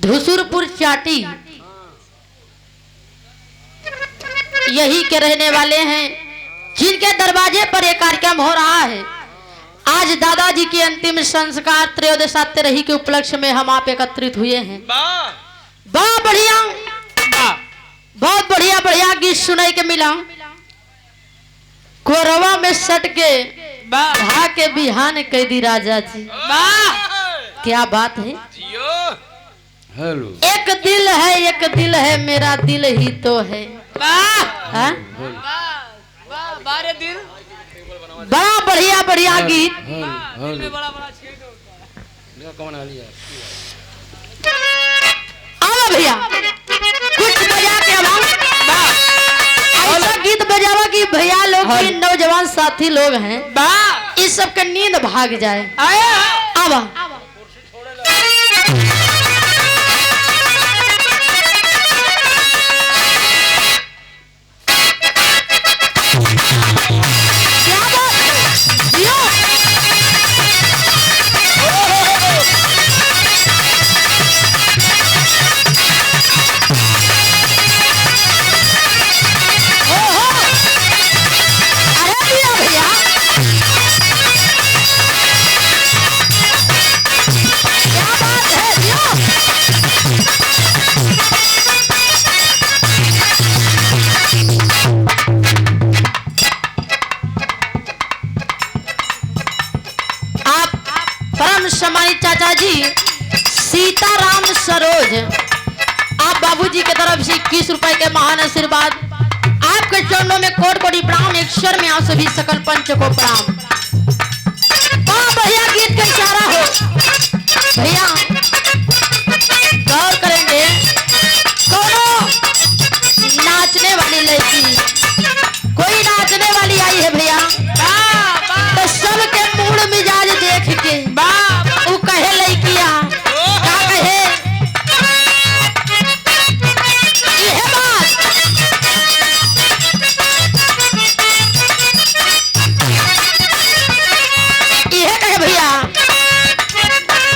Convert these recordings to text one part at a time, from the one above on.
धुसुरपुर चाटी यही के रहने वाले हैं, जिनके दरवाजे पर एक कार्यक्रम हो रहा है। आज दादाजी के अंतिम संस्कार त्रयोदशात्तरही के उपलक्ष्य में हम आप एकत्रित हुए हैं। बहुत बढ़िया, बहुत बढ़िया बढ़िया गीत सुनाई के मिला। कोरवा में सट के भा के बिहान कह दी राजा जी। क्या बात है। हेलो। एक दिल है मेरा दिल ही तो है। बारे दिल बड़ा बढ़िया बढ़िया गीत। आओ भैया कुछ बजा के ऐसा गीत बजावा कि भैया लोग के नौजवान साथी लोग हैं, इस सब का नींद भाग जाए। आवा सम्मानित चाचा जी सीताराम सरोज, आप बाबूजी की तरफ से 21 रुपए के महान आशीर्वाद। आपके चरणों में कोट कोटि प्रणाम। एक स्वर में आप सभी सकल पंच को प्रणाम। भैया गीत का इशारा हो भैया, गौर करेंगे। दोनों नाचने वाली लड़की, कोई नाचने वाली आई है भैया, तो सबके मूड मिजाज देख के वो कहे लड़किया क्या कहे यह बात। यह कहे भैया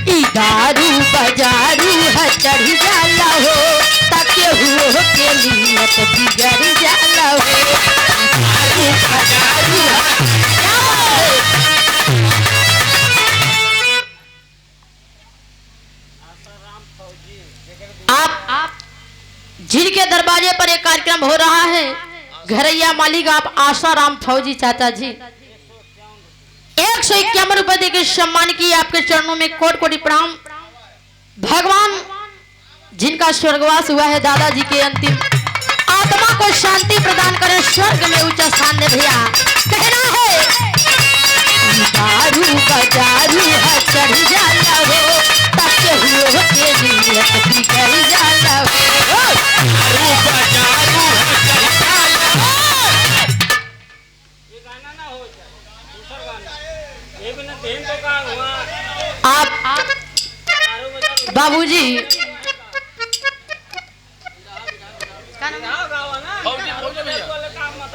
ई दारू बजारू है चढ़ जाला हो, ताके हुओ के नियत बिगड़ जाला हो। दारू बजारू आप जिनके दरवाजे पर एक कार्यक्रम हो रहा है, घरैया मालिक आप आसाराम फौजी चाचा जी 151 रुपए देकर सम्मान की। आपके चरणों में कोटि कोटि प्रणाम। भगवान जिनका स्वर्गवास हुआ है, दादाजी के अंतिम आत्मा को शांति प्रदान करें, स्वर्ग में ऊंचा स्थान दे। भैया कहना है दारू बजारू है चढ़ जाला हो, ताके हुओ के नियत बिगड़ जाला हो। दारू बजारू है चढ़ जाला हो। ये गाना ना हो जाए, दूसरा गाना ये बिना देन तो का हुआ। आप बाबूजी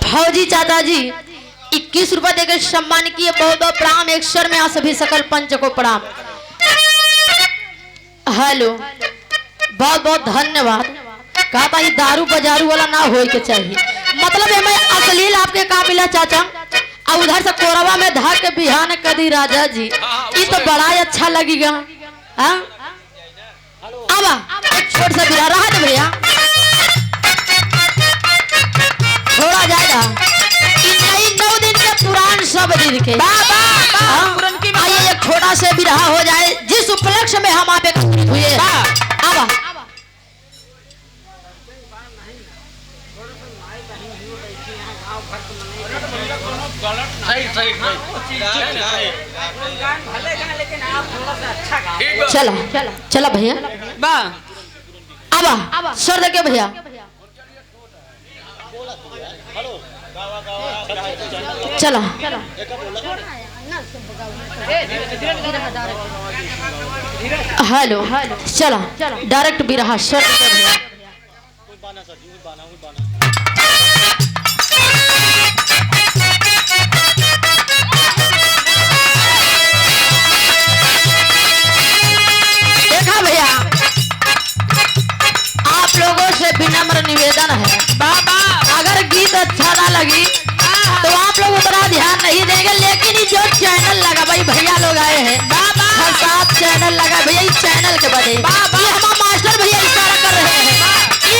फौजी चाचा जी 21 रुपए देकर सम्मान किए। बहुत बहुत प्रणाम। एक स्वर में आप सभी सकल पंच को प्रणाम। हेलो, बहुत बहुत धन्यवाद। कहा था ये दारू बजारू वाला ना हो के चाहिए, मतलब है मैं अश्लील आपके का मिला चाचा। और उधर से कोरवा में धा के बिहान कदी राजा जी, ये तो बड़ा ही अच्छा लगेगा। अब एक छोट सा बिरा रहा है भैया, थोड़ा जाएगा। 9 दिन के पुरान सब दिन के आइए एक छोटा से बिरहा हो जाए, जिस उपलक्ष्य में हम आप एकत्रित हुए। अब चला चला भैया, अब सर देखे भैया। चला हेलो, चला डायरेक्ट बिरहा सर देखे भैया। देखा भैया निवेदन है, बाबा अगर गीत अच्छा ना लगी तो आप लोग उतना ध्यान नहीं देंगे, लेकिन ये जो चैनल लगा भाई, भैया लोग आए हैं, बाबा 7 चैनल लगा भैया, इस चैनल के बदे ये हमारा मास्टर भैया इशारा कर रहे हैं कि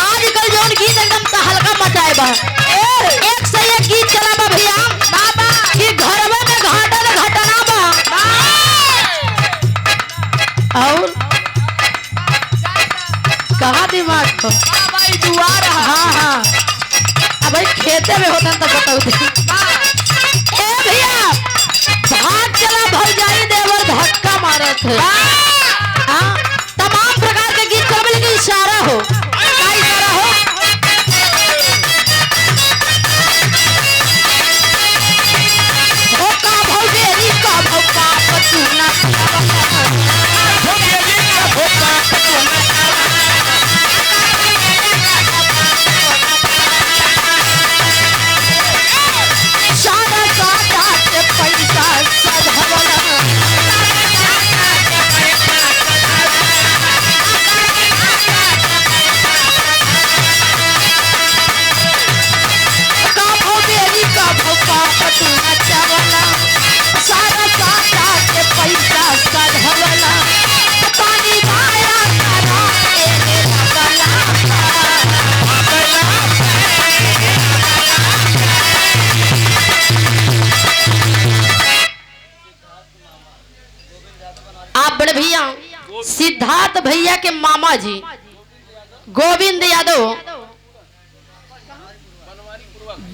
आजकल जो गीत एकदम तहलका मचाए बा, एक से एक गीत चला बा भैया बाबा कि घर में घाटन घटना बा, और कहाँ दिमाग को दुआर हाँ हाँ अब भाई खेते में होता तो बताओ ए भैया भाग चला भौजाई देवर धक्का मारत है, हाँ तमाम प्रकार के गीत चल लेकिन इशारा हो, क्या इशारा हो, भोका भौजेरी का भोका पटूना भौजेरी का भोका पटूना सारा सादा के पैसा सधवला का भौजेरी का भोका पटूना चावला सारा सादा के पैसा सधवला पानी माया करा ए लगला आप बड़े भैया सिद्धार्थ भैया के मामा जी गोविंद यादव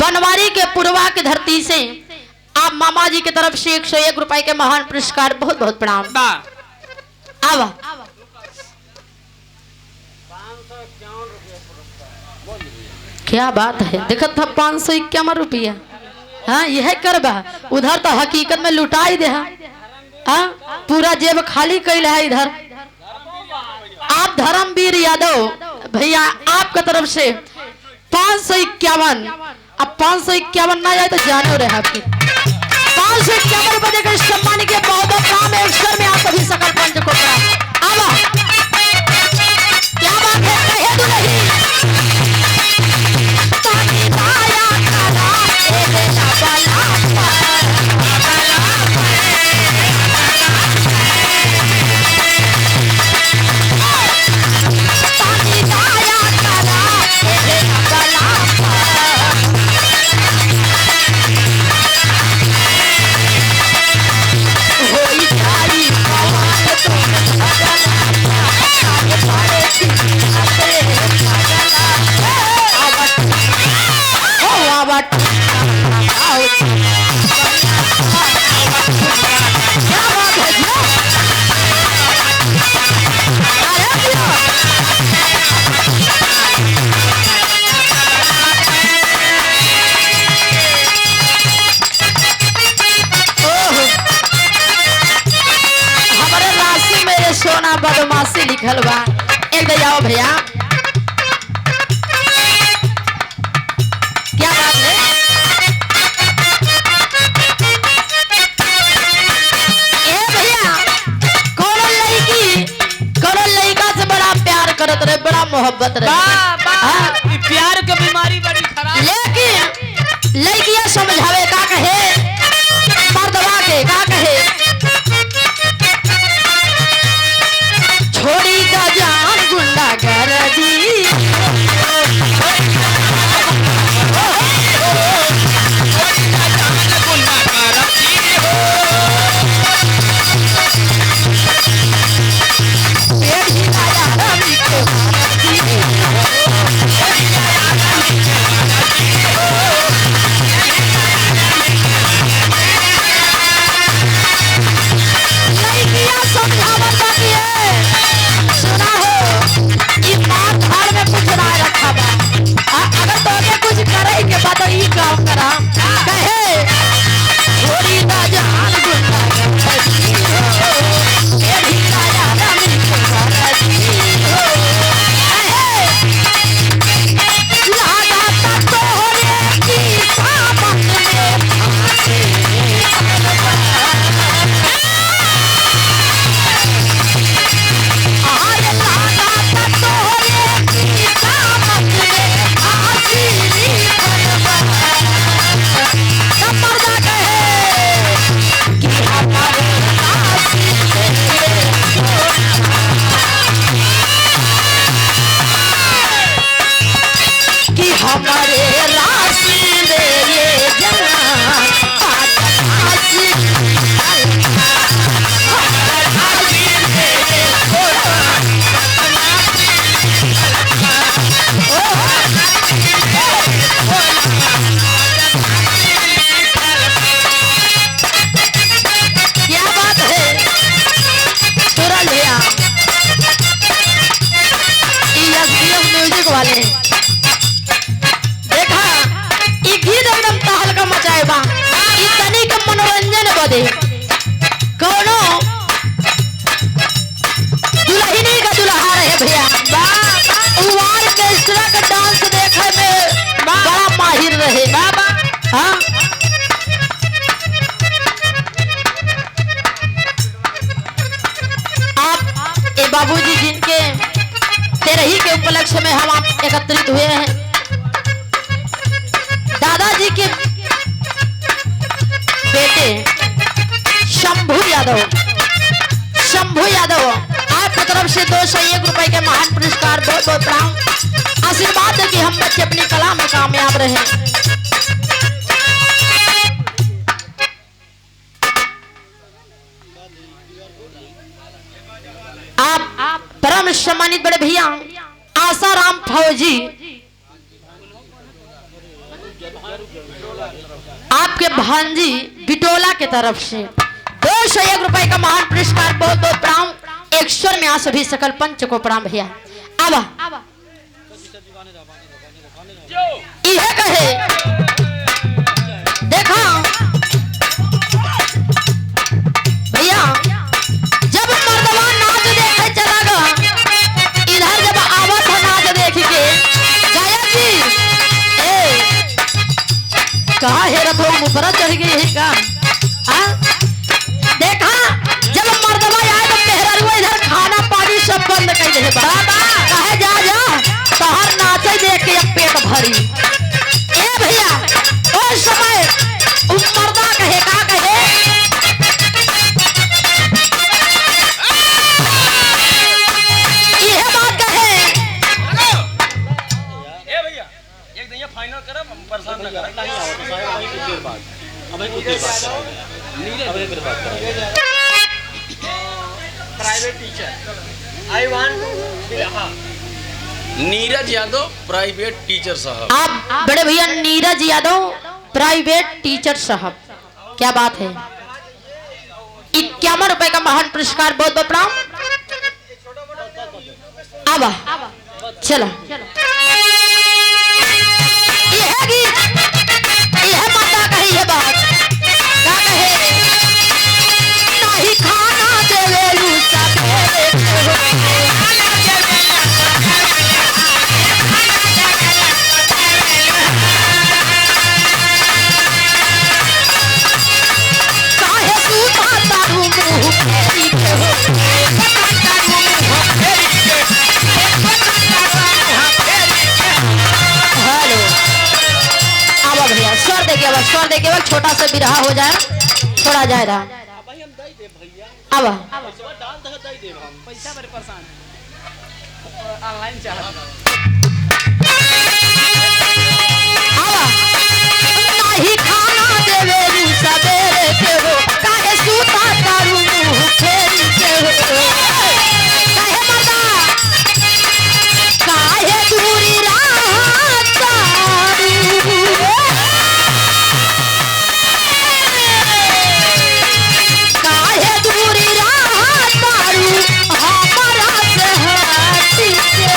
बनवारी के पूर्वा की धरती से आप मामा जी की तरफ से 101 रुपए के महान पुरस्कार, बहुत बहुत प्रणाम। आवा 551 क्या बात है, देखत था 551 रुपया, हाँ यह करबा, उधर तो हकीकत में लुटाई दे, हाँ पूरा जेब खाली कैल है इधर। आप धर्मवीर यादव भैया आपका तरफ से 551, अब 551 ना जाए तो जानो रहे आपके 551 रुपए देकर सम्मान के बहुत बहुत काम है, अवसर में आप सभी सकल पंच को प्रणाम। आवा क्या बात है, कहे तो नहीं तानी माया करा ए बेला बला तानी माया करा ए बेला बला होई जाई पवन तुम भगला सारे पारे चिन्हते भगला आवट ओ आवट आओ क्या बात है जी, अरे भैया ओहो हमारे राशि में ये सोना बदमाशी लिखल बा, एक दे जाओ भैया, क्या बात है, ए भैया कोनो लड़का से बड़ा प्यार करत रहे, बड़ा मोहब्बत रहे, हाँ? प्यार के बीमारी बड़ी खराब, लेकिन लड़कियां समझावे का कहे, मर्दवा के का कहे, छोड़ी का जान गुंडा गर्दी ये भी लाया रवि को भारती के उपलक्ष्य में हम आप एकत्रित हुए हैं। दादाजी के बेटे शंभू यादव आपकी तरफ से 201 रुपए के महान पुरस्कार, बहुत बहुत प्रणाम। आशीर्वाद है कि हम बच्चे अपनी कला में कामयाब रहे। आप परम सम्मानित बड़े भैया आसाराम फौजी आपके भांजी बिटोला के तरफ से 201 रुपए का महान पुरस्कार, बहुत बहुत प्रणाम। एक स्वर में आ सभी सकल पंच को प्रणाम भैया। अब यह कहे देखा भैया जब मर्दवा नाच देखे चला गया, इधर जब आवत है नाच देख के गायक जी कहा है रखो ऊपर चढ़ गई है का देखा जब मर्दवा आए तो मेहररुआ इधर खाना पानी सब बंद कर दे बाबा कहे जा तोहर नाचे देख के पेट भरी। ए भैया उस समय उस मर्दा कहे का कहे यह बात कहे ए भैया एक दिन ये फाइनल करब, हम परेशान न करब। नहीं आओ तो साहब अभी कुछ देर बाद, अभी कुछ देर बाद नीरज अभी देर बाद private teacher I want to Neeraj Yadav private teacher साहब। आप बड़े भैया नीरज यादव प्राइवेट टीचर साहब, क्या बात है। 51 रुपए का महान पुरस्कार, बहुत बहुत प्रणाम। अब चलो यह गीत यह माता कही है बात क्या कहे नहीं खाना देवेलू सबेरे काहे तू तारू मुंह फेरी के हो हेलो अब भैया स्वर दे के छोटा सा बिरहा हो जाए, थोड़ा जाए रहा भाई हम दई दे भैया अब पैसा डाल दे दे हम पैसा बड़े परेशान ऑनलाइन चाहत नहीं खाना देवे सबेरे के हो काहे सूता तारू मुंह फेरी के हो काहे मर्दा काहे दूरी रात तारू काहे दूरी रात तारू हमारा से हटी के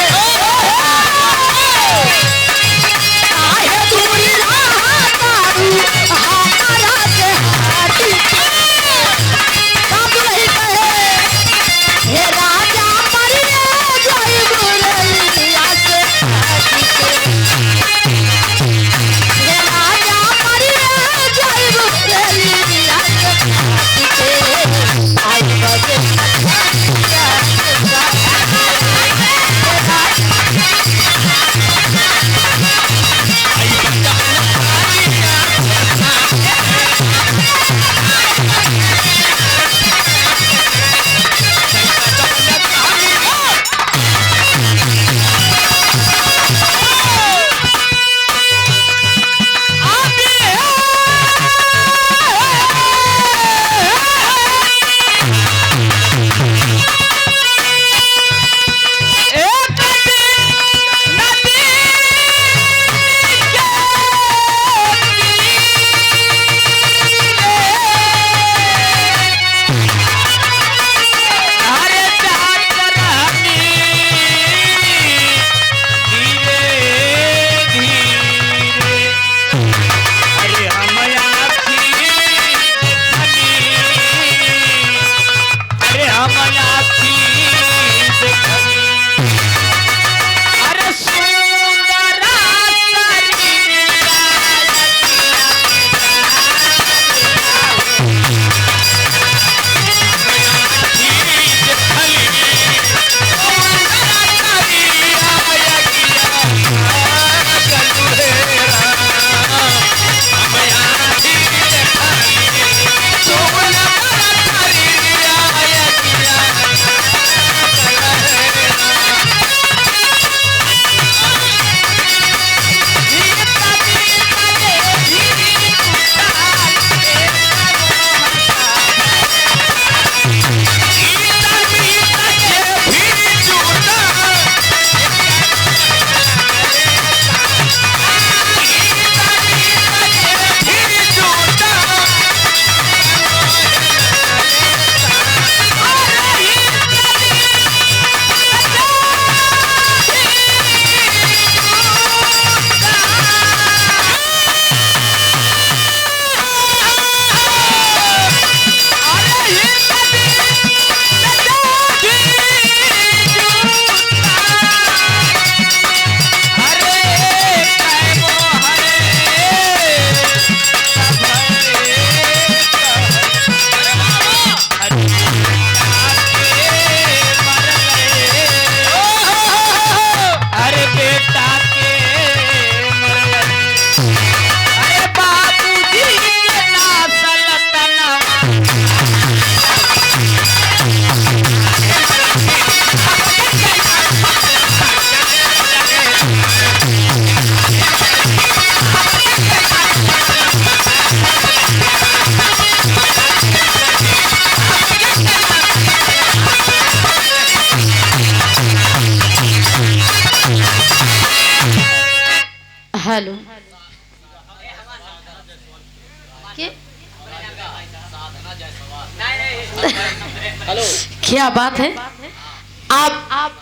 हेलो के हेलो क्या बात है। आप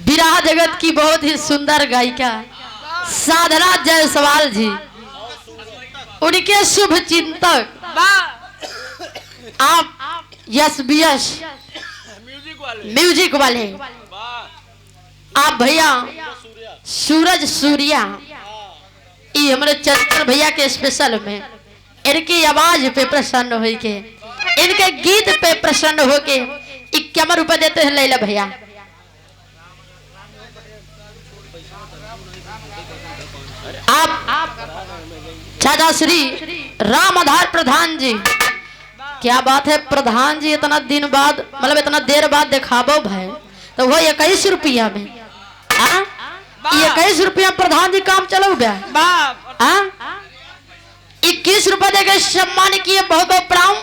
विराह जगत की बहुत ही सुंदर गायिका साधना जायसवाल जी, उनके शुभ चिंतक आप यस बीएस म्यूजिक वाले आप भैया सूरज सूर्या, ये हमारे चंचल भैया के स्पेशल में इनकी आवाज पे प्रसन्न हो के, इनके गीत पे प्रसन्न हो के 51 रुपए देते हैं लैला भैया। आप चाचा श्री राम आधार प्रधान जी, क्या बात है प्रधान जी, इतना दिन बाद मतलब इतना देर बाद दिखाबो भाई, तो वो 21 रुपया में 21 रुपया प्रधान जी काम चलो बे 21 रुपए देके सम्मान किए, बहुत बहुत प्रणाम।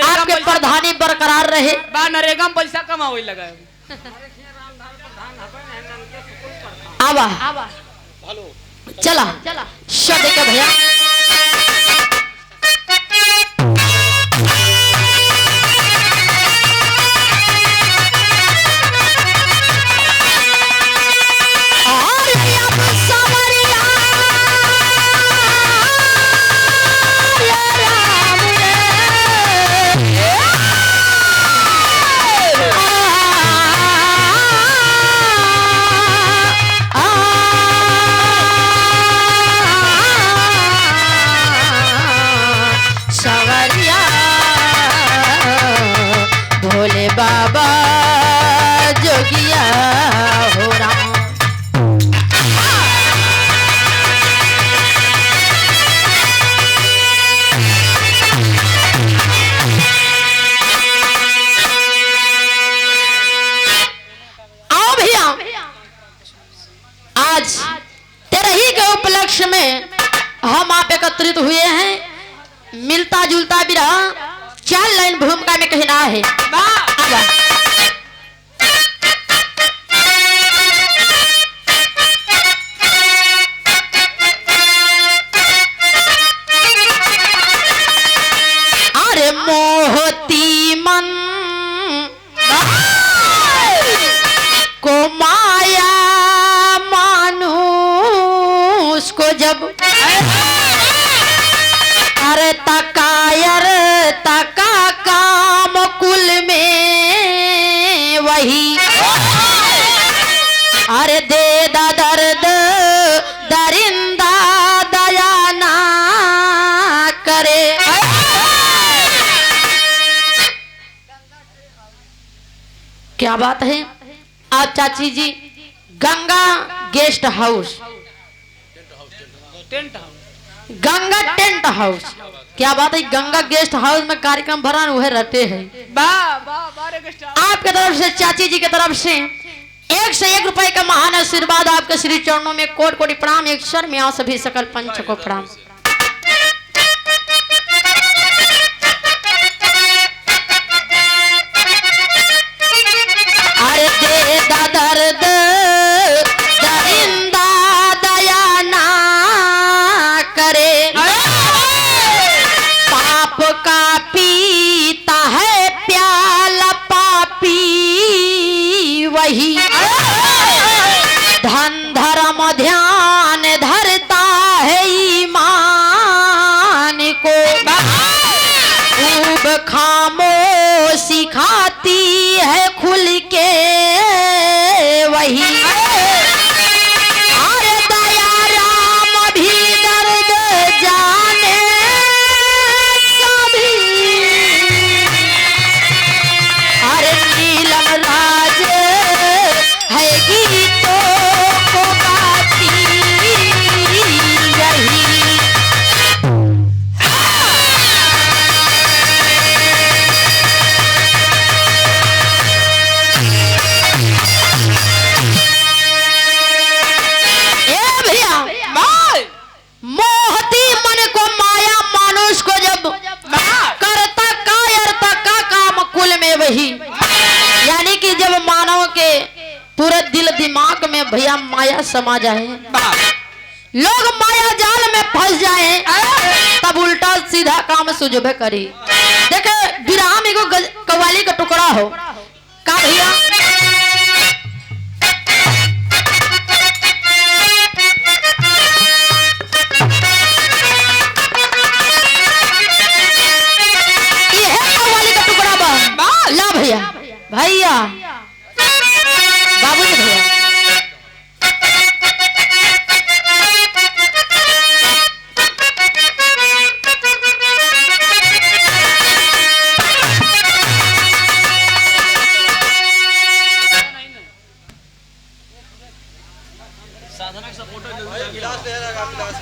आपके प्रधानी बरकरार रहे। नरेगा में पैसा कमावे लगा आवा चला शब्द के भैया। भोले बाबा जोगिया हो राम। आओ भैया, आज तेरे ही के उपलक्ष्य में हम आप एकत्रित हुए हैं। मिलता जुलता विरह 4 लाइन भूमिका में कहना है। अरे मोहती मन को माया मानुष को जब अरे तकायर तका काम कुल में वही अरे दे दा दर्द दरिंदा दया ना करे। क्या बात है। आप चाची जी Ganga guest house, Ganga tent house, क्या बात है। गंगा गेस्ट हाउस में कार्यक्रम भरा वह रहते हैं। आपके तरफ से चाची जी की तरफ से 1 से 1 रुपए का महान आशीर्वाद आपके श्री चरणों में कोटि कोटि प्रणाम। एक स्वर में आओ सभी सकल पंच को प्रणाम। अरे दे दा दर्द दरिंदा दया ना करे, पाप का पीता है प्याला पापी वही, धन धर्म ध्यान धरता है ईमान को, खूब खामोशी खाती है खुल के वही। अरे दया राम भी दर्द जाने सभी, अरे नीलम राज है गीतों को गाती यही। मोहती मन को माया मानुष को जब करता कायरता का काम कुल में वही, यानी कि जब मानव के पूरे दिल दिमाग में भैया माया समा जाए लोग माया जाल में फंस जाए तब उल्टा सीधा काम सुझबे करी। देखे विराम एगो कव्वाली का टुकड़ा हो का भैया। ये कव्वाली का टुकड़ा बा ला भैया भैया बाबू जी भैया। साधना का फोटो गिलास दे रहा गिलास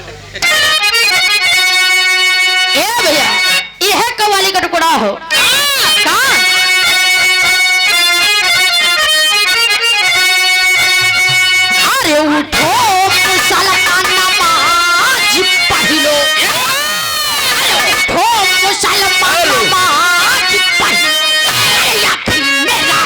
ए भैया यह कव्वाली का टुकड़ा हो का। अरे उठो मुसलमान नमाज पढ़लो, उठो मुसलमान नमाज पढ़लो या फिर मेरा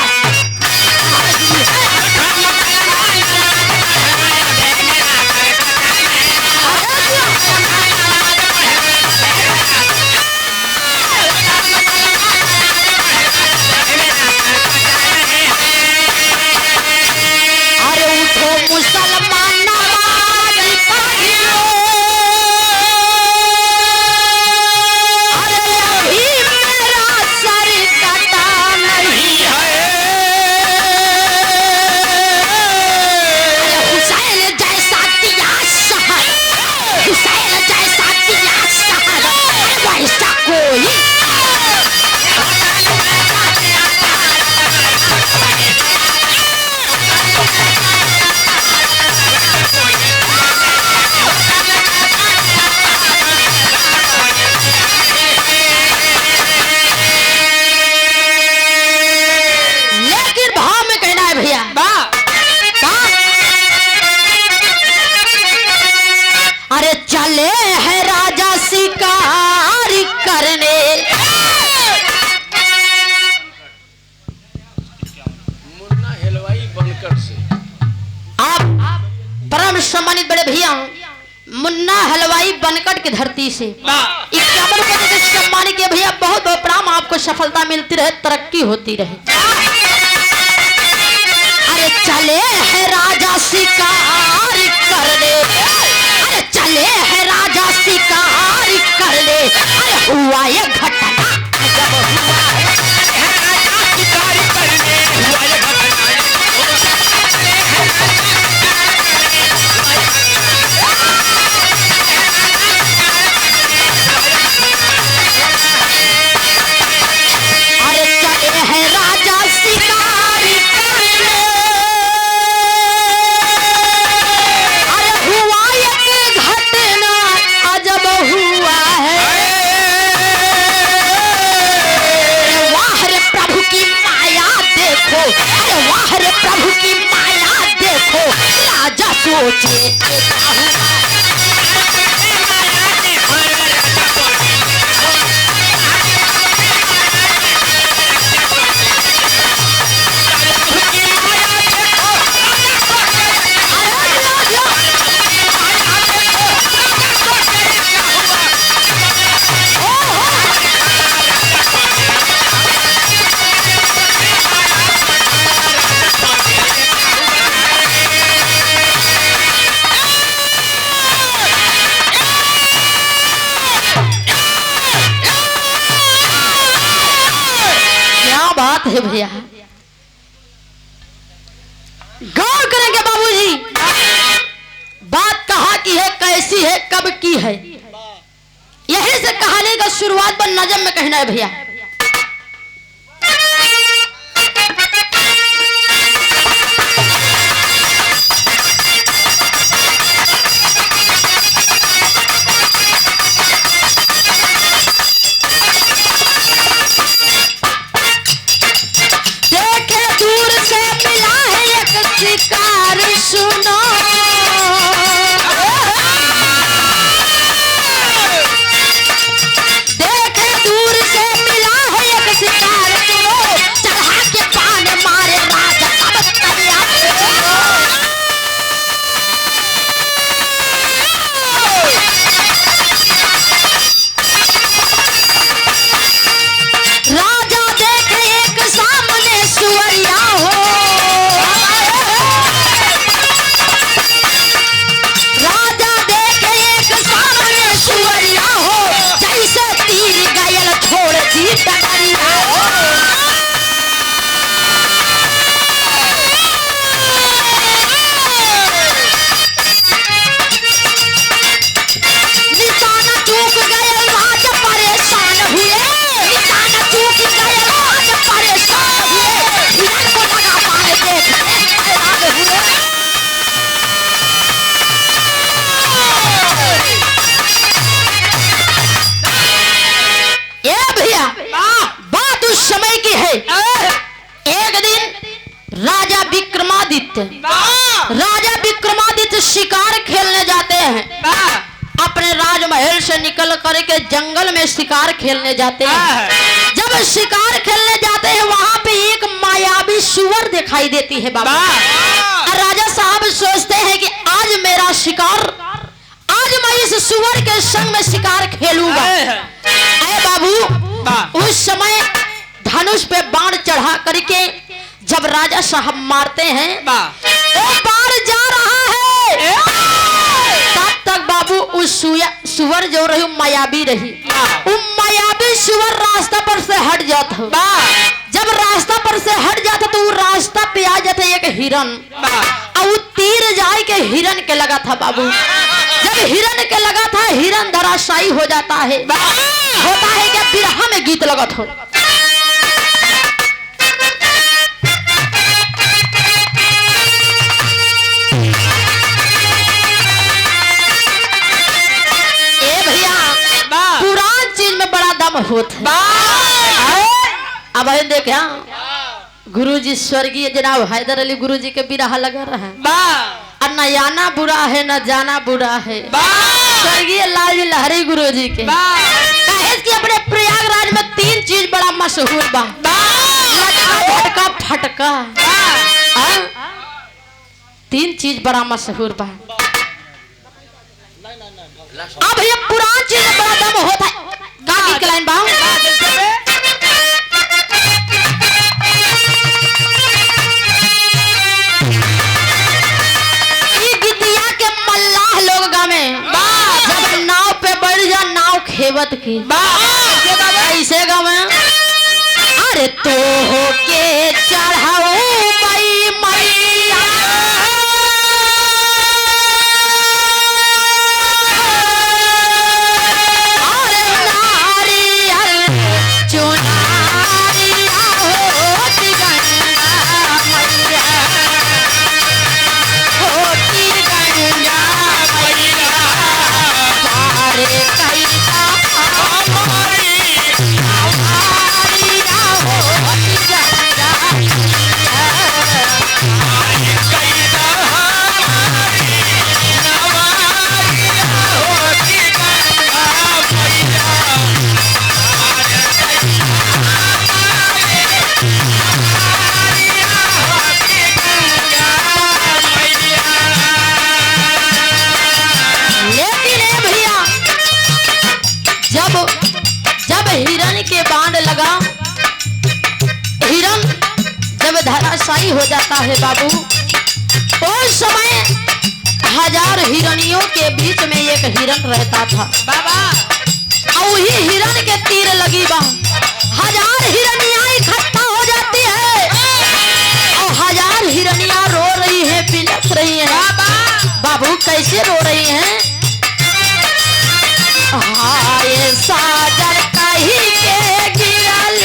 चले है राजा शिकार करने। मुन्ना हलवाई बनकर से आप परम सम्मानित बड़े भैया मुन्ना हलवाई बनकट की धरती से 51 रुपए के सम्मानित के भैया बहुत बहुत प्रणाम। आपको सफलता मिलती रहे, तरक्की होती रहे। अरे चले है राजा शिकार करने, अरे चले है राजा शिकार करने। अरे हुआ ये घटना जब हुआ है राजा शिकार करने, हुआ ये अरे चले है राजा शिकार करने। अरे हुआ ये घटना अजब हुआ है। वाह रे प्रभु की माया देखो, अरे वाह रे प्रभु की माया देखो। राजा सोचे क्या हुआ। बात है भैया, गौर करेंगे बाबूजी। बात कहाँ की है, कैसी है, कब की है, यही से कहानी का शुरुआत पर नजम में कहना है भैया। शिकार सुनो, देखे दूर से मिला राजा विक्रमादित्य शिकार खेलने जाते हैं। अपने राजमहल से निकल करके जंगल में शिकार खेलने जाते हैं। जब शिकार खेलने जाते हैं वहां पे एक मायावी सुअर दिखाई देती है बाबा। राजा साहब सोचते हैं कि आज मेरा शिकार, आज मैं इस सुअर के संग में शिकार खेलूंगा। अरे बाबू, उस समय धनुष पे बाण चढ़ा करके जब राजा साहब मारते हैं, वो बाण जा रहा है, तब तक बाबू उस सुअर जो रही मायावी रही, वो मायावी सुअर रास्ता पर से हट जाता। जब रास्ता पर से हट जाता तो वो रास्ता पे आ जाता एक हिरन, और वो तीर जाए के हिरन के लगा था बाबू। जब हिरन के लगा था, हिरन धराशायी हो जाता है। होता है क्या, बिरहा में गीत लगा था। होत अब देखा गुरुजी स्वर्गीय जनाब हैदर अली गुरुजी के बिरहा लगा रहा है। न आना बुरा है न जाना बुरा है, स्वर्गीय लाल लहरी गुरुजी के। कि अपने प्रयागराज में 3 चीज बड़ा मशहूर बा, लटका फटका फटका। 3 चीज बड़ा मशहूर बा। अब ये पुरान चीज में बड़ा दम होता है। लाइन बाऊ गिद्दिया के मल्लाह लोग गावे, जब नाव पे बढ़ जा नाव खेवत की ऐसे गावे। अरे तो हो के चढ़ाओ मई मैया, धराशायी हो जाता है बाबू। उस समय 1000 हिरनियों के बीच में एक हिरन रहता था बाबा, और वही हिरन के तीर लगी बा 1000 हिरनियां इकट्ठा हो जाती है, और 1000 हिरनियां रो रही है, बिलख रही है। बाबू कैसे रो रही हैं? हाय साजन कहीं के गिरल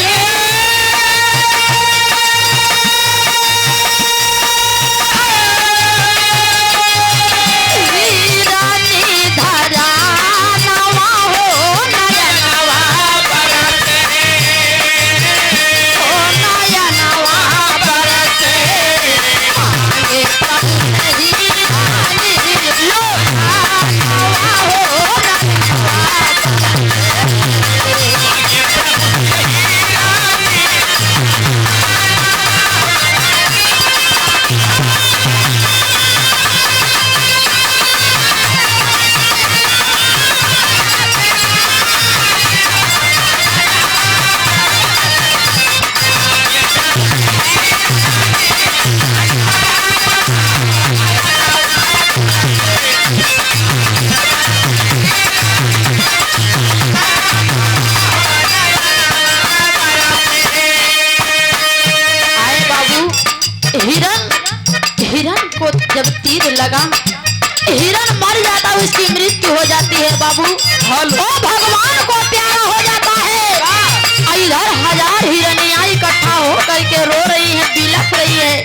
जब तीर लगा, हिरन मर जाता, उसकी मृत्यु हो जाती है बाबू। वो भगवान को प्यारा हो जाता है। इधर 1000 हिरनियां इकट्ठा हो करके रो रही है, बिलख रही है,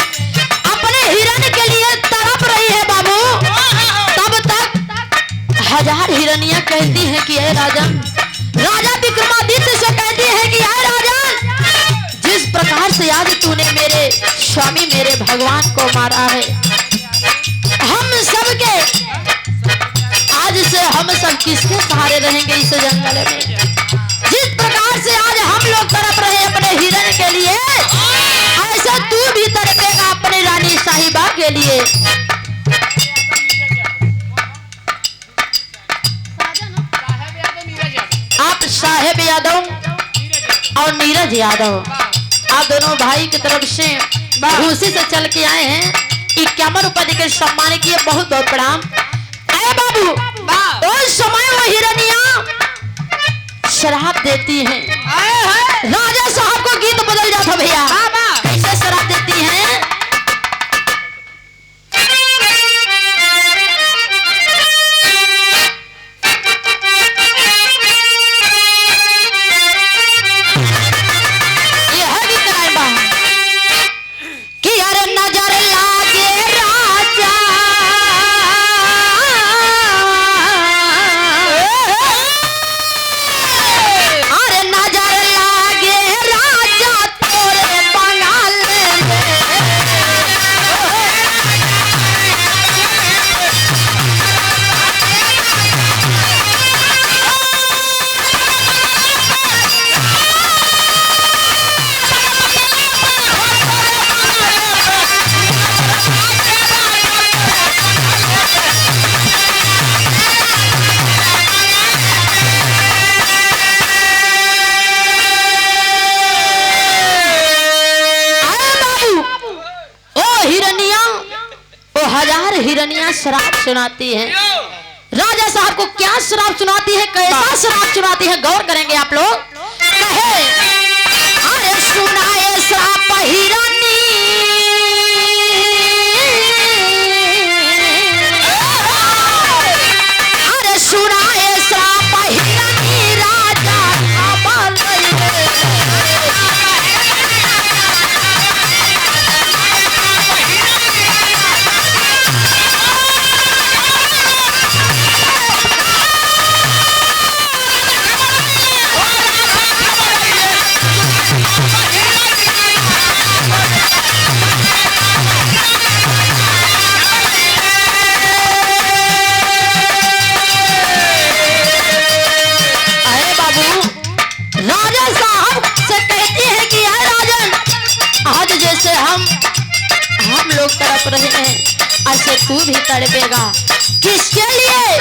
अपने हिरन के लिए तड़प रही है बाबू। तब तक 1000 हिरनियां कहती हैं कि हे राजन, राजा विक्रमादित्य से कहती है कि हे राजन, जिस प्रकार से आज तूने मेरे स्वामी मेरे भगवान को मारा है, खड़े रहेंगे इस जंगल में। जिस प्रकार से आज हम लोग तड़प रहे अपने हिरण के लिए, ऐसा तू भी तड़पेगा अपनी रानी साहिबा के लिए। आप साहेब यादव और नीरज यादव, आप दोनों भाई की तरफ से घूसी से चल के आए हैं। 51 रुपए देकर सम्मान किए, बहुत बहुत प्रणाम। अरे बाबू, उस समय वो हिरनिया शराब देती हैं। राजा साहब को गीत बदल जाता भैया, कैसे शराब देती हैं? हिरनिया शराब सुनाती है। राजा साहब को क्या शराब सुनाती है, कैसा शराब सुनाती है, गौर करेंगे आप लोग। कहे अरे सुनाए श्राप हिरनी, अरे सुनाए श्राप हिरनी राजा रहे हैं, ऐसे तू भी तड़पेगा। किसके लिए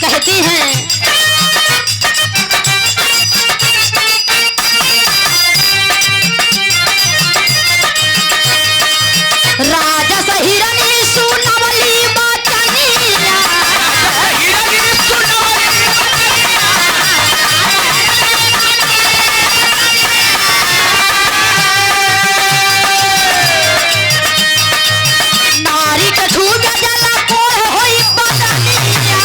कहती हैं? राजा हिरनी सुनवली बचनिया, नारी के छूट जला कोई होई बदनिया,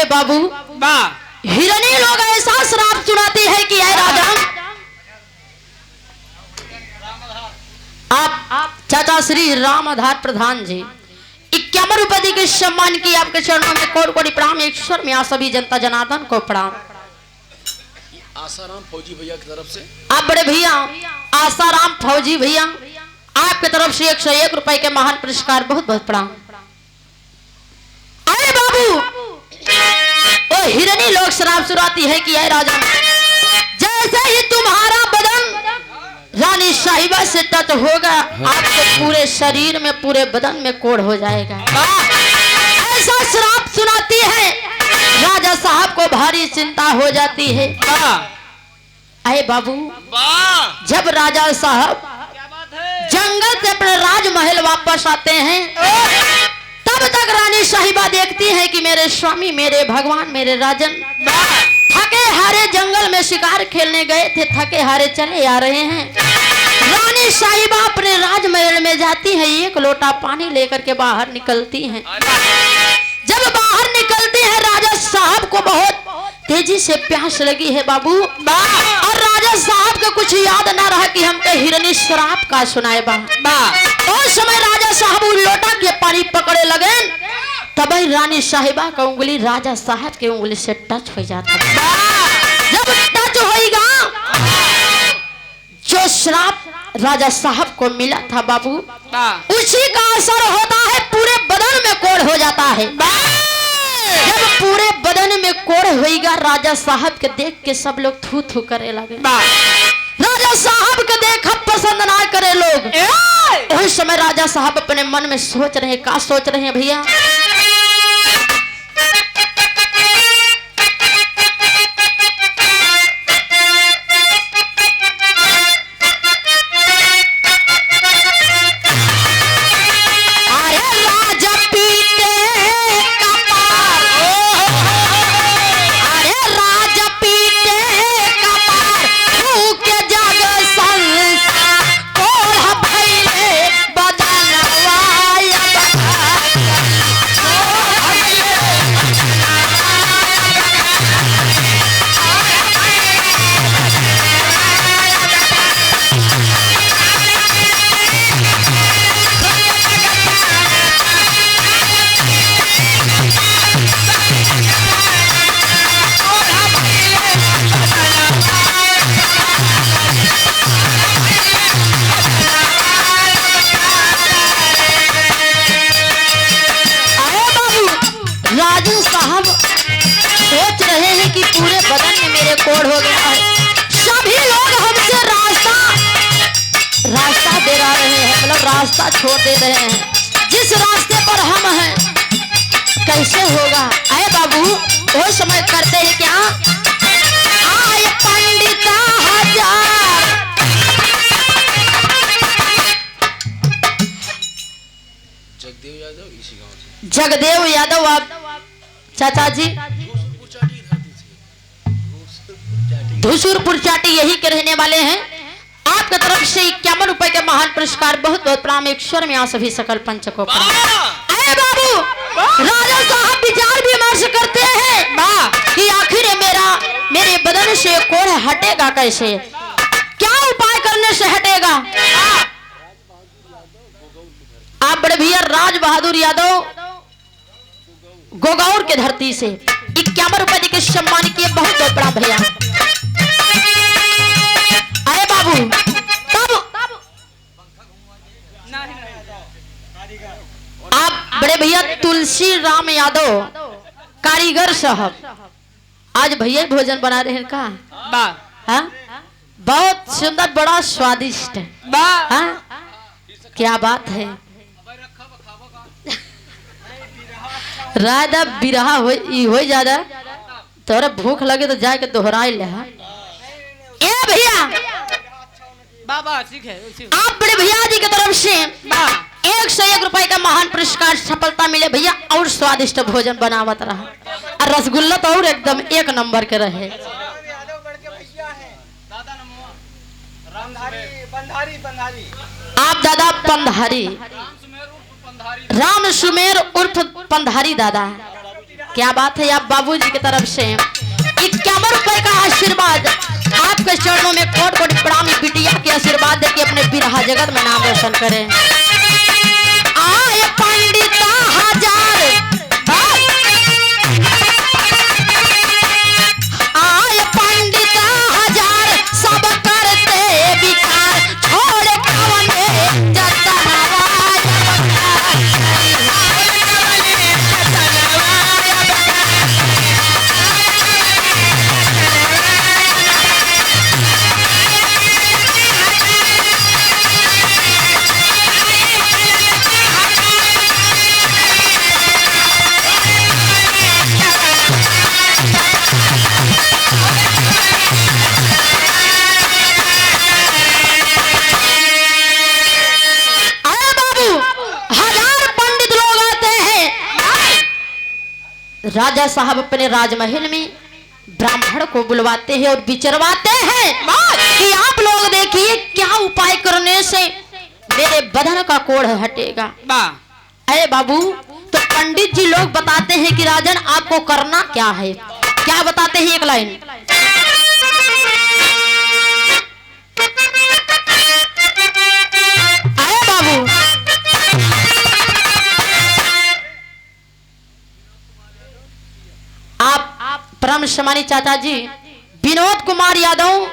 बाबू हिरनी लोग ऐसा श्राप सुनाती है कि ऐ राजा, आप चाचा श्री रामधार प्रधान जी 51 रुपए के सम्मान की आपके चरणों में कोटि कोटि प्रणाम। ईश्वर में आप सभी जनता जनार्दन को प्रणाम। आसाराम फौजी भैया की तरफ से आप बड़े भैया आसाराम फौजी भैया आपके तरफ से 101 रुपए के महान पुरस्कार, बहुत बहुत प्रणाम। अरे बाबू वो हिरनी लोग शराब सुनाती है कि ऐ राजा, जैसे ही तुम्हारा बदन रानी साहिबा से टच होगा, आपके पूरे शरीर में पूरे बदन में कोढ़ हो जाएगा। ऐसा शराब सुनाती है। राजा साहब को भारी चिंता हो जाती है। अरे बाबू जब राजा साहब जंगल से अपने राजमहल वापस आते हैं, तब तक रानी साहिबा देखती है कि मेरे स्वामी, मेरे भगवान, मेरे राजन थके हारे जंगल में शिकार खेलने गए थे, थके हारे चले आ रहे हैं। रानी साहिबा अपने राजमहल में जाती है, एक लोटा पानी लेकर के बाहर निकलती हैं। जब बाहर निकलती है, राजा साहब को बहुत तेजी से प्यास लगी है बाबू, और राजा साहब को कुछ याद ना रहा कि हमको हिरनी श्राप का सुनाए बा। उस समय राजा साहब लोटा के पानी पकड़े लगे, तब रानी साहिबा का उंगली राजा साहब के उंगली से टच हो जाता। जब टच होएगा, जो श्राप राजा साहब को मिला था बाबू, उसी का असर होता है, पूरे बदन में कोढ़ हो जाता है। जब पूरे बदन में कोढ़ होएगा, राजा साहब के देख के सब लोग थू थू करे लगे। राजा साहब के देखा पसंद ना करे लोग। उस समय राजा साहब अपने मन में सोच रहे हैं, क्या सोच रहे हैं भैया? कोढ़ हो गया है। सभी लोग हमसे रास्ता दे रहे हैं, मतलब रास्ता छोड़ दे रहे हैं। जिस रास्ते पर हम हैं कैसे होगा? आए बाबू, वो समय करते हैं क्या? आए पंडिता हजार, जगदेव यादव इसी गांव से। जगदेव यादव आप चाचा जी धूसुरपुर चाटी यही के रहने वाले हैं। आपके तरफ से 51 रुपए के महान पुरस्कार, बहुत बहुत प्रणाम। ईश्वर में आ सभी सकल पंच को प्रणाम। अरे बाबू, राजा साहब विचार विमर्श करते हैं कि आखिर मेरे बदन से कोढ़ हटेगा कैसे, क्या उपाय करने से हटेगा? आप बड़े भैया राज बहादुर यादव गोगौर के धरती से 51 रुपए के सम्मान किए, बहुत बहुत प्रणाम भैया। अरे बाबू, आप बड़े भैया तुलसी राम यादव कारीगर साहब, आज भैया भोजन बना रहे हैं का? हाँ? बहुत सुंदर, बड़ा स्वादिष्ट। हाँ? क्या बात है। राधा बिरहा हो ज्यादा, तोरा भूख लगे तो जाके दोहराई ले। ए भैया बाबा ठीक है। आप बड़े भैया जी की तरफ से 101 रुपए का महान पुरस्कार, सफलता मिले भैया, और स्वादिष्ट भोजन बनावत रहा, और रसगुल्ला तो और एकदम एक नंबर के रहे। आप दादा पंधारी, राम सुमेर उर्फ पंधारी दादा, क्या बात है। आप बाबूजी की तरफ से 51 रुपए का आशीर्वाद, आपके चरणों में कोट कोट प्रणाम। बिटिया के आशीर्वाद देके अपने बिरहा जगत में नाम रोशन करें। आए पंडिता हजार, आए पंडिता हजार, सब करते विचार, छोड़ कवने जतनवा राजा साहब अपने राजमहल में ब्राह्मण को बुलवाते हैं और विचरवाते हैं कि आप लोग देखिए क्या उपाय करने से मेरे बदन का कोढ़ हटेगा। अरे बाबू, तो पंडित जी लोग बताते हैं कि राजन आपको करना क्या है। क्या बताते हैं, एक लाइन, अरे बाबू, आप परम सम्मानी चाचा जी विनोद कुमार यादव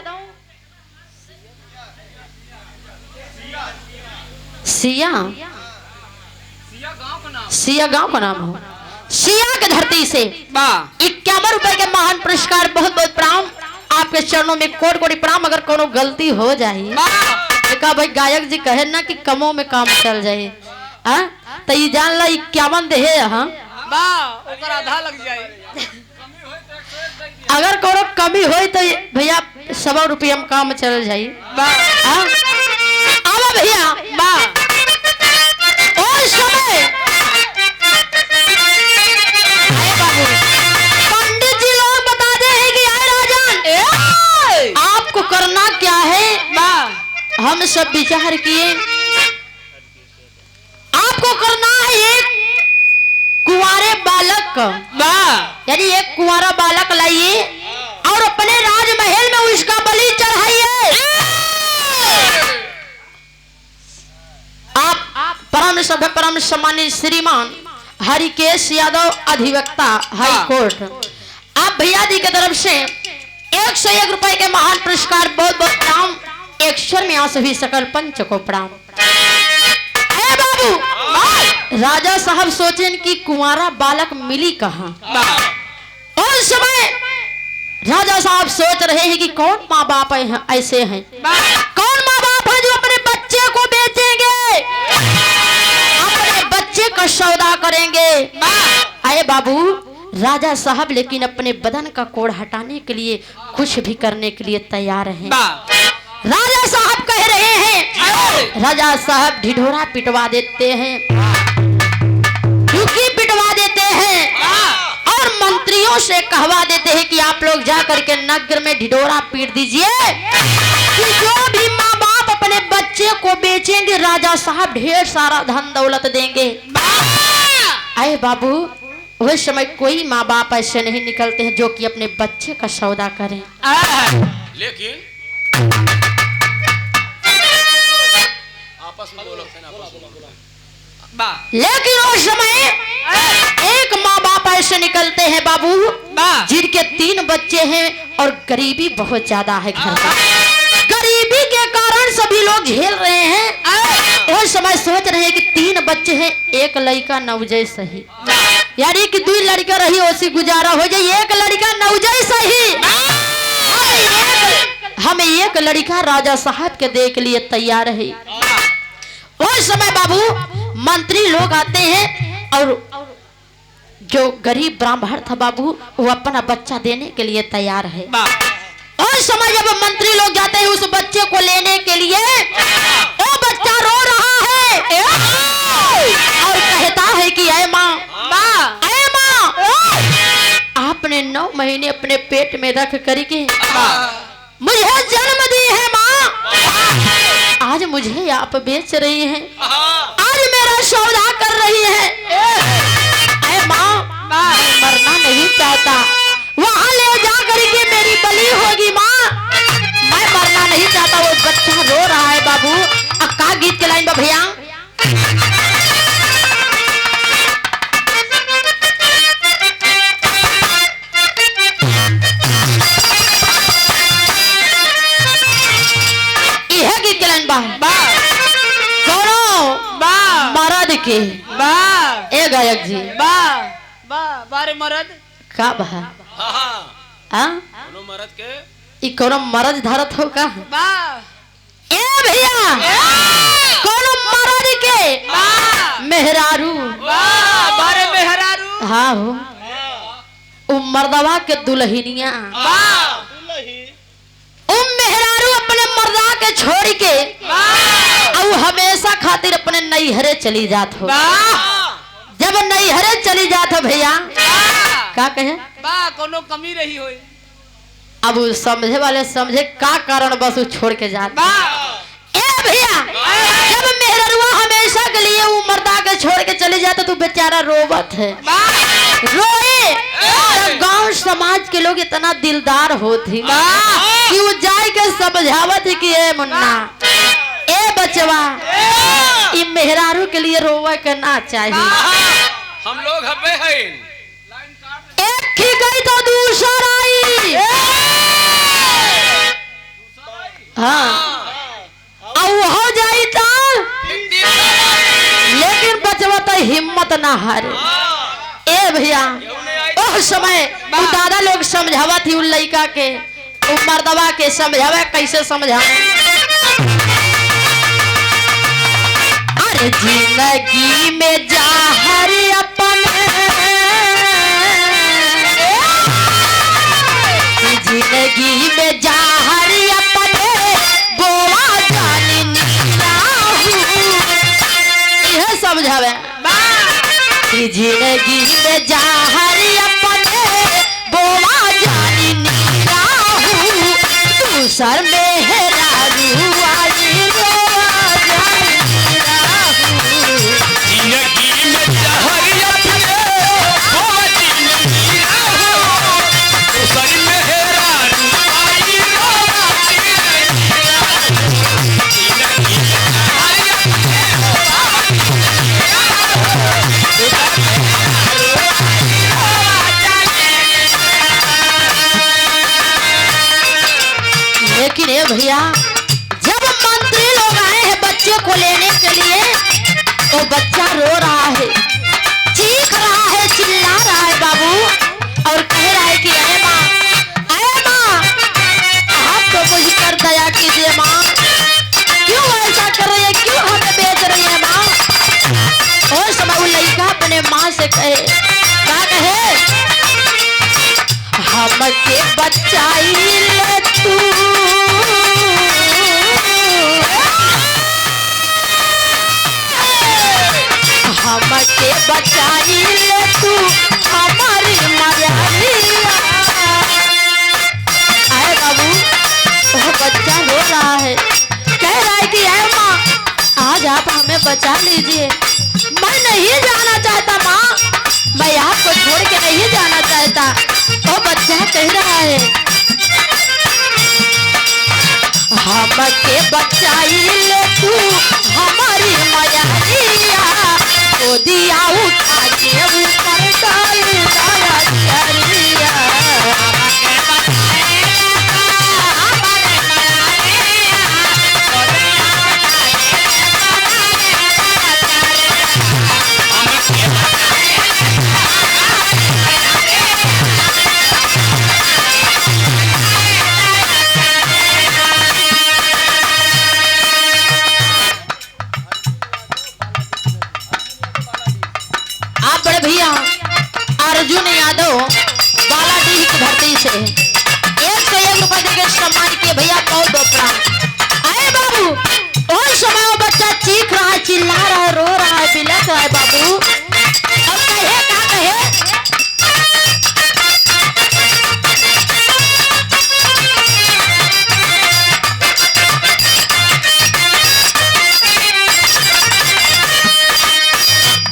सिया गांव का नाम हो, सिया के धरती से 51 रुपए के महान पुरस्कार, बहुत बहुत प्रणाम आपके चरणों में, कोटि कोटि प्रणाम। अगर कोनो गलती हो जाए देखा भाई, गायक जी कहे ना कि कमों में काम चल जाए, तो ये जान ला 51 दे है, आधा लग जाए। अगर कोनो कमी हो तो भैया 100 रुपया में काम चल जाए। अब भैया पंडित जी लोग बता दे हैं कि आए राजन आपको करना क्या है। हम सब विचार किए, आपको करना है एक कुंवारे बालक, यानी एक कुंवारा बालक लाइए और अपने राजमहल में उसका बलि चढ़ाइए। आप परम सभ्य परम सम्मानित श्रीमान हरिकेश यादव अधिवक्ता हाई कोर्ट, आप भैया जी की तरफ से 101 रुपए के महान पुरस्कार, बहुत बहुत प्रणाम। एक स्वर में सभी सकल पंच को प्रणाम। बाबू, राजा साहब सोचें कि कुंवारा बालक मिली कहां। उस समय राजा साहब सोच रहे हैं कि कौन माँ बाप ऐसे हैं, कौन माँ बाप है जो अपने बच्चे को बेचेंगे, अपने बच्चे का सौदा करेंगे। आए बाबू, राजा साहब लेकिन अपने बदन का कोढ़ हटाने के लिए कुछ भी करने के लिए तैयार हैं। राजा साहब कह रहे हैं, राजा साहब ढिढोरा पिटवा देते हैं, डुकी पिटवा देते हैं और मंत्रियों से कहवा देते हैं कि आप लोग जा करके नगर में ढिढोरा पीट दीजिए कि जो भी माँ बाप अपने बच्चे को बेचेंगे राजा साहब ढेर सारा धन दौलत देंगे। आए बाबू, उस समय कोई माँ बाप ऐसे नहीं निकलते हैं जो कि अपने बच्चे का सौदा करें। लेकिन आपस में दो लोग थे ना, लेकिन उस समय एक माँ बाप ऐसे निकलते हैं बाबू जिनके 3 बच्चे हैं और गरीबी बहुत ज्यादा है घर में। गरीबी के कारण सभी लोग झेल रहे हैं। उस समय सोच रहे हैं कि 3 बच्चे हैं, एक लड़का नवजय सही, यानी कि 2 लड़का रही उसी गुजारा हो जाए, एक लड़का नवजय सही, हमें एक लड़का राजा साहब के दे के लिए तैयार है। उस समय बाबू मंत्री लोग आते हैं और जो गरीब ब्राह्मण था बाबू वो अपना बच्चा देने के लिए तैयार है। उस समय जब मंत्री लोग जाते हैं उस बच्चे को लेने के लिए, वो बच्चा रो रहा है और कहता है कि ऐ माँ, ऐ माँ, आपने 9 महीने अपने पेट में रख करके मुझे जन्म दी है माँ, आज मुझे आप बेच रही हैं, आज मेरा सौदा कर रही है। ऐ माँ, मरना नहीं चाहता, वहाँ ले जा करके मेरी बलि होगी माँ, मैं मरना नहीं चाहता। वो बच्चा रो रहा है बाबू। अब का गीत के लाइन भैया, मरद के ए गायक जी बारे मरद का बहा मरद के कोनो मरद धरत हो का ए भैया, कोनो मरद के मेहरारू बारे मेहरारू, हाँ हो उ मर्दवा के दुल्हनिया, मेहरारू अपने मर्दा के छोड़ के और हमेशा खातिर अपने नैहरे चली जात हो। जब नैहरे चली जात हो भैया का कहे बा कोनो कमी रही होई अब उ समझे वाले समझे का कारण बस उ छोड़ के जाता बा ए भैया जब मेहररुआ हमेशा के लिए वो मर्दा के छोड़ के चले जाता तो बेचारा रोवत है बा रोए तो गांव समाज के लोग इतना दिलदार होती कि वो जाए के समझावत है कि ए मुन्ना ए बचवा ई मेहरारू के लिए रोवे के ना चाहिए हम लोग हबे हैं एक ही गई तो दूसरा आई हाँ अब हो जाई तो लेकिन बचवा तो हिम्मत ना हारे ए भैया उस समय वो दादा लोग समझावा थी उन लड़का के वो मर्दवा के समझावे कैसे समझावे अरे जिंदगी में जाहर अपन जिंदगी में जाहर अपन गोवा जानी यह समझावे कि जिंदगी में जाहर अपन गोवा जानी दूसर में हेरारू वाली गोवा जानी जिंदगी में जहर अपने गोवा जिंदगी राहू सर में हेरा रुआई गोवा लेकिन ये भैया जब मंत्री लोग आए हैं बच्चे को लेने के लिए तो बच्चा रो रहा है चीख रहा है चिल्ला रहा है बाबू और कह रहा है कि अरे माँ आप तो मुझ पर दया कीजिए माँ क्यों ऐसा कर रही है क्यों हमें बेच रही है माँ और समय वो लड़का अपने माँ से कहे क्या कहे हमके बचाई ले तू हमके बचाई ले तू हमारी मरिया आए बाबू वो बच्चा रो रहा है कह रहा है कि आए माँ आज आप हमें बचा लीजिए मैं नहीं जाना चाहता माँ मैं आपको छोड़ के नहीं जाना चाहता वो बच्चा कह रहा है हमके बचाई ले तू हमारी मरिया ओ दिया उठा के ऊपर डाल दाया चरिया आप बड़े भैया अर्जुन यादव बालाडीह की धरती से 101 रुपए देकर सम्मान किए भैया बहुत बहुत आए बाबू उस समय वो बच्चा चीख रहा है चिल्ला रहा है रो रहा है बिलख रहा है बाबू अब कहे क्या कहे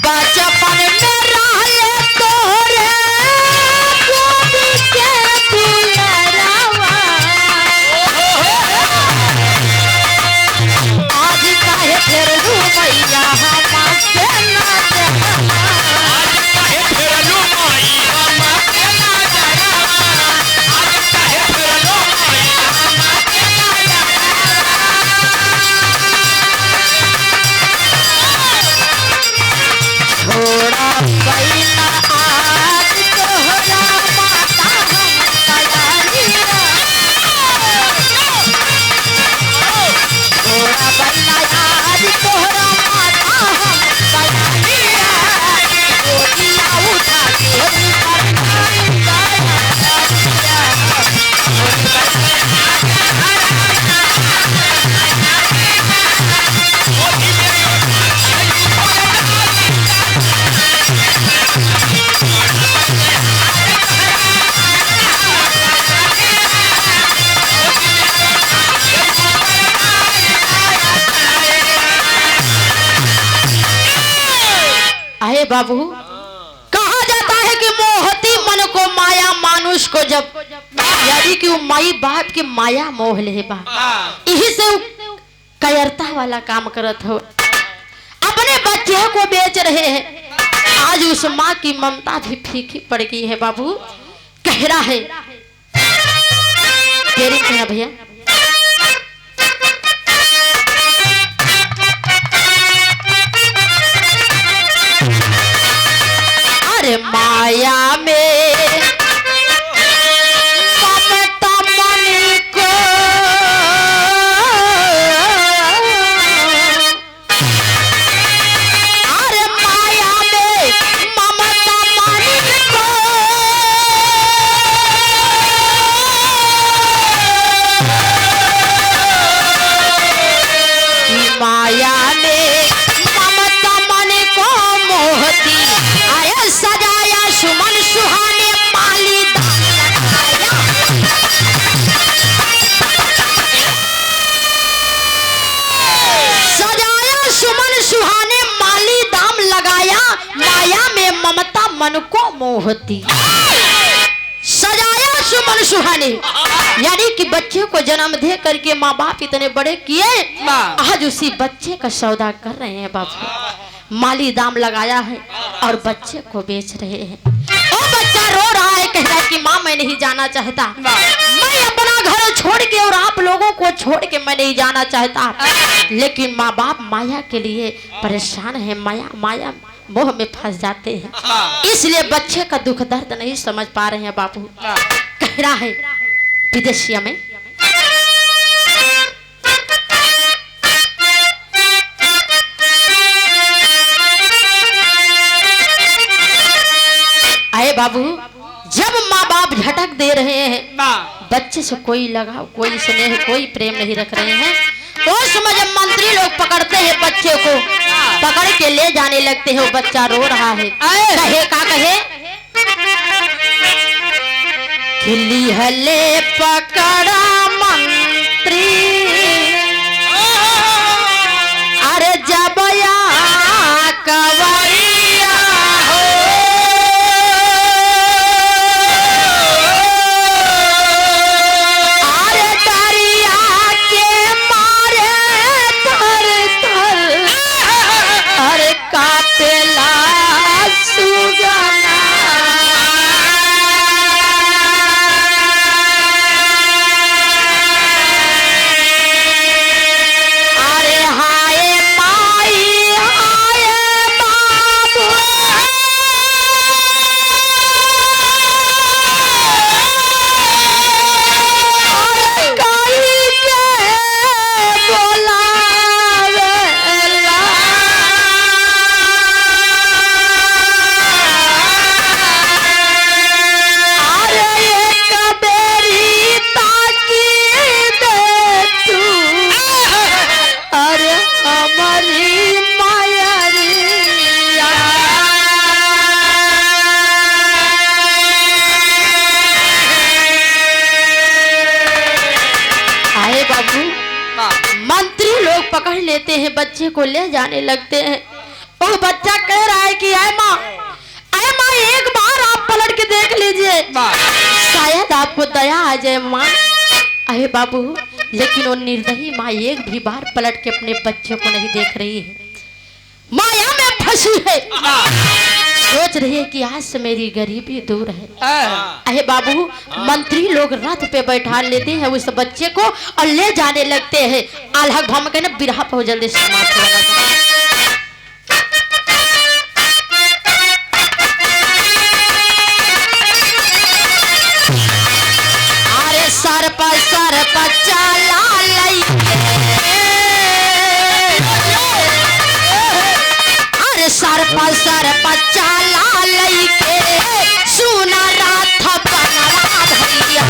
बचपन में रहले तोरे गोदी के दुलरवा अहे बाबू, कहा जाता है कि मोहती मन को माया मानुष को जब, यानी कि वो माई बाप की माया मोह ले बा, यही से कायरता वाला काम करत हो, अपने बच्चे को बेच रहे हैं। आज उस माँ की ममता भी फीकी पड़ गई है बाबू। कह रहा है भैया, अरे माया में ममता मन को, अरे माया में ममता मन को, माया में ममता मन को मोहती, अरे सजाया सुमन सुहाने माली दाम लगाया, सजाया सुमन सुहाने माली दाम लगाया, माया में ममता मन को मोहती, सजाया सुमन सुहाने, यानी कि बच्चे को जन्म दे करके माँ बाप इतने बड़े किए, आज उसी बच्चे का सौदा कर रहे हैं बाबू। माली दाम लगाया है और बच्चे को बेच रहे हैं। और बच्चा रो रहा है, कह रहा है कि माँ मैं नहीं जाना चाहता, मैं अपना घर छोड़ के और आप लोगों को छोड़ के मैं नहीं जाना चाहता, लेकिन माँ बाप माया के लिए परेशान है, माया मोह में फंस जाते हैं, इसलिए बच्चे का दुख दर्द नहीं समझ पा रहे हैं बाबू। कह रहा है विदेशिया में, आए बाबू, जब माँ बाप झटक दे रहे हैं, बच्चे से कोई लगाव, कोई स्नेह, कोई प्रेम नहीं रख रहे हैं, उस समय जब मंत्री लोग पकड़ते हैं बच्चे को, पकड़ के ले जाने लगते हैं, वो बच्चा रो रहा है। कहे का कहे, खिली हले पकड़ा मंत्री, अरे जब या कवरिया हो, अरे दरिया के मारे तर तर, अरे कापेला सुगना, अरे हाय माई हाय बाबू, अरे कहीं के बोलावेला, अरे एक बेरी ताकी दे तू, अरे हमारी मायरिया, आए बाबू, मंत्री लोग पकड़ लेते हैं, बच्चे को ले जाने लगते हैं। वो बच्चा कह रहा है कि आए माँ एक बार आप पलट के देख लीजिए, शायद आपको दया आ जाए माँ। अरे बाबू, लेकिन वो निर्दयी माँ एक भी बार पलट के अपने बच्चे को नहीं देख रही है, माया में फंसी है, सोच रही है कि आज से मेरी गरीबी दूर है। अरे बाबू, मंत्री लोग रथ पे बैठा लेते हैं उस बच्चे को और ले जाने लगते हैं। आल्हा भाम के ना बिरहा बहुत जल्दी समाप्त होगा। अरे सर पर चला लइके, अरे सर पर चला लइके, सुना रात बनवा भैया,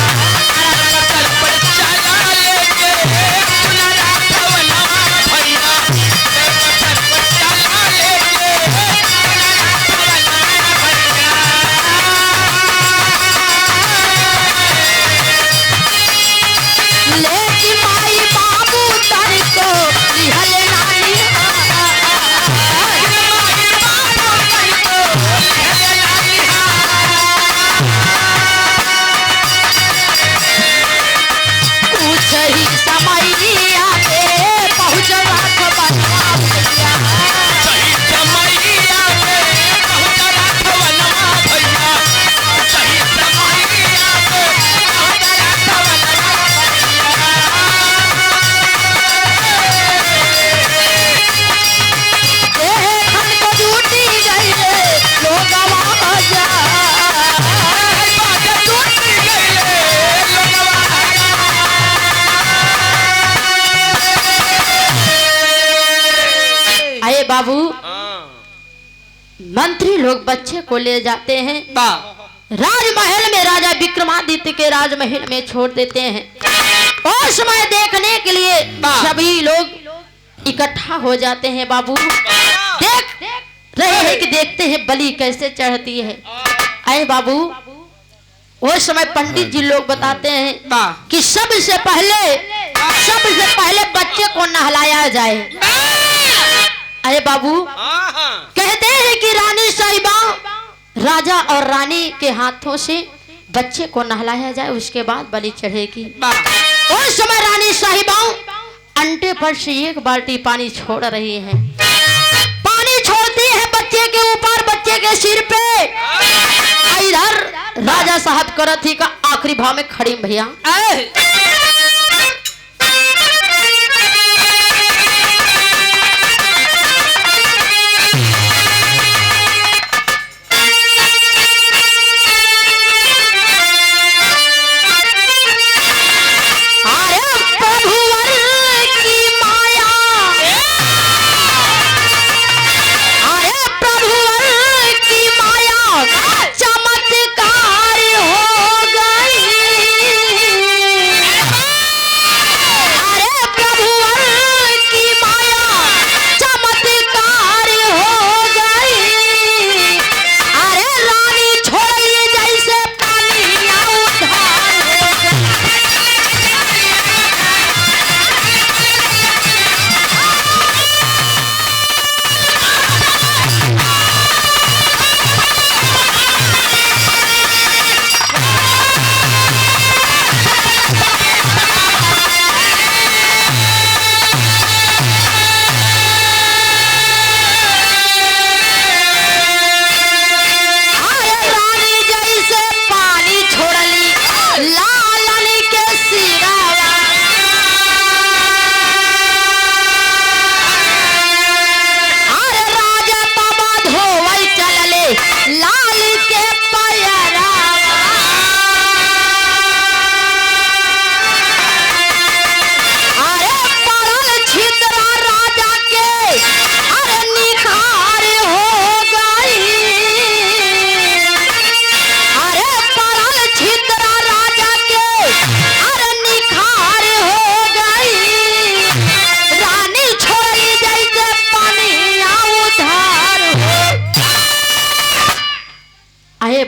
लेकी माई बाबू तर को निहल नानी, आए बाबू, हाँ। मंत्री लोग बच्चे को ले जाते हैं, राजमहल में, राजा विक्रमादित्य के राजमहल में छोड़ देते हैं। उस समय देखने के लिए सभी लोग इकट्ठा हो जाते हैं। बाबू देख रहे हैं कि देखते हैं बलि कैसे चढ़ती है। आए बाबू, उस समय पंडित जी लोग बताते हैं कि सबसे पहले बच्चे को नहलाया जाए। अरे बाबू, कहते हैं कि रानी साहिबा, राजा और रानी के हाथों से बच्चे को नहलाया जाए, उसके बाद बलि चढ़ेगी। उस समय रानी साहिबा अंटे पर से एक बाल्टी पानी छोड़ रही है। पानी छोड़ती है बच्चे के ऊपर, बच्चे के सिर पे। इधर राजा साहब करथी का आखिरी भाव में खड़ी भैया।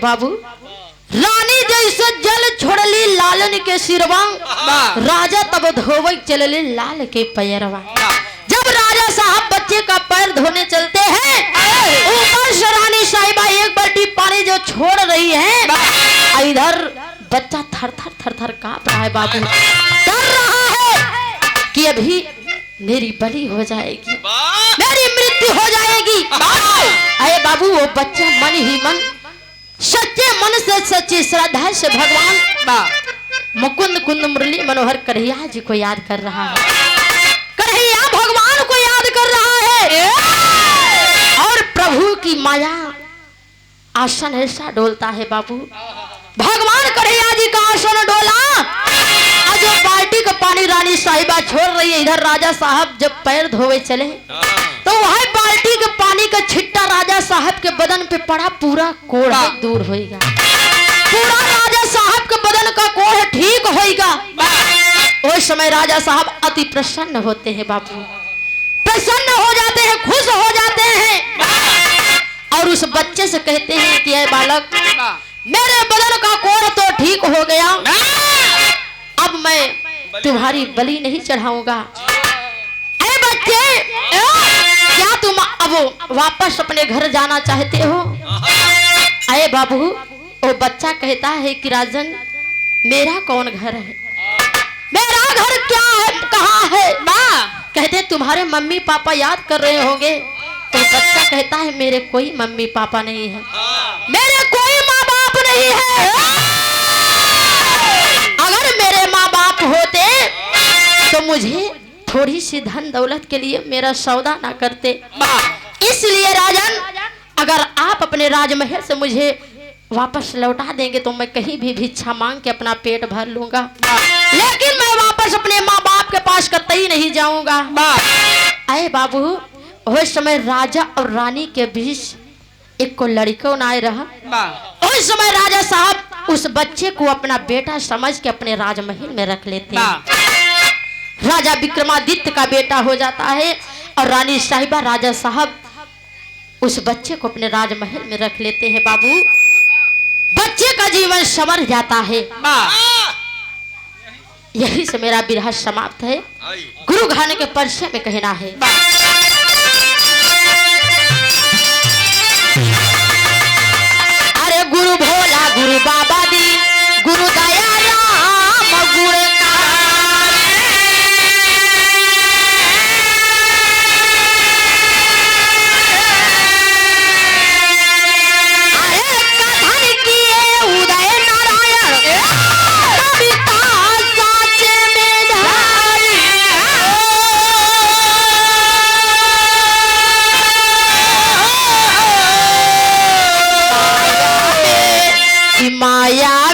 बाबू, रानी जैसे जल छोड़ली लालन के सिरवा, राजा तब धोवे चलले लाल के पैरवा। जब राजा साहब बच्चे का पैर धोने चलते हैं, ऊपर से रानी साहिबा एक बाल्टी पानी जो छोड़ रही है, इधर बच्चा थर थर कांप रहा है। बाबू डर रहा है कि अभी मेरी बलि हो जाएगी, मेरी मृत्यु हो जाएगी। अरे बाबू, वो बच्चा मन ही मन सच्चे मन से, सच्ची श्रद्धा से भगवान मुकुंद कुंद मुरली मनोहर कन्हैया जी को याद कर रहा है, कन्हैया भगवान को याद कर रहा है। और प्रभु की माया आसन ऐसा डोलता है। बाबू, भगवान कन्हैया जी का आसन डोला, और जो बाल्टी का पानी रानी साहिबा छोड़ रही है, इधर राजा साहब जब पैर धोवे चले तो वही बाल्टी के पानी का छिट्टा राजा साहब के बदन पे पड़ा, पूरा कोढ़ दूर होएगा, पूरा राजा साहब के बदन का कोढ़ ठीक होएगा। उस समय राजा साहब अति प्रसन्न होते हैं। बाबू प्रसन्न हो जाते हैं, खुश हो जाते हैं, और उस बच्चे से कहते हैं कि ऐ बालक, मेरे बदन का कोढ़ तो ठीक हो गया, अब मैं तुम्हारी बलि नहीं चढ़ाऊंगा। ऐ बच्चे, क्या तुम अब वापस अपने घर जाना चाहते हो? अरे बाबू, वो बच्चा कहता है कि राजन, मेरा कौन घर है, मेरा घर क्या है, कहाँ है? कहते तुम्हारे मम्मी पापा याद कर रहे होंगे। तो बच्चा कहता है मेरे कोई मम्मी पापा नहीं है, मेरे कोई माँ बाप नहीं है। अगर मेरे माँ बाप होते तो मुझे थोड़ी सी धन दौलत के लिए मेरा सौदा ना करते। इसलिए राजन, अगर आप अपने राजमहल से मुझे वापस लौटा देंगे तो मैं कहीं भी भिक्षा मांग के अपना पेट भर लूंगा, लेकिन मैं वापस अपने माँ बाप के पास कतई नहीं जाऊंगा। अरे बाबू, उस समय राजा और रानी के बीच एक को लड़का नाय रहा। उस समय राजा साहब उस बच्चे को अपना बेटा समझ के अपने राजमहल में रख लेते हैं। राजा विक्रमादित्य का बेटा हो जाता है और रानी साहिबा राजा साहब उस बच्चे को अपने राजमहल में रख लेते हैं। बाबू, बच्चे का जीवन संवर जाता है। यही से मेरा विरह समाप्त है। गुरु घराने के परिचय में कहना है, अरे गुरु भोला गुरु बाबा दी गुरु दया राम गुण माया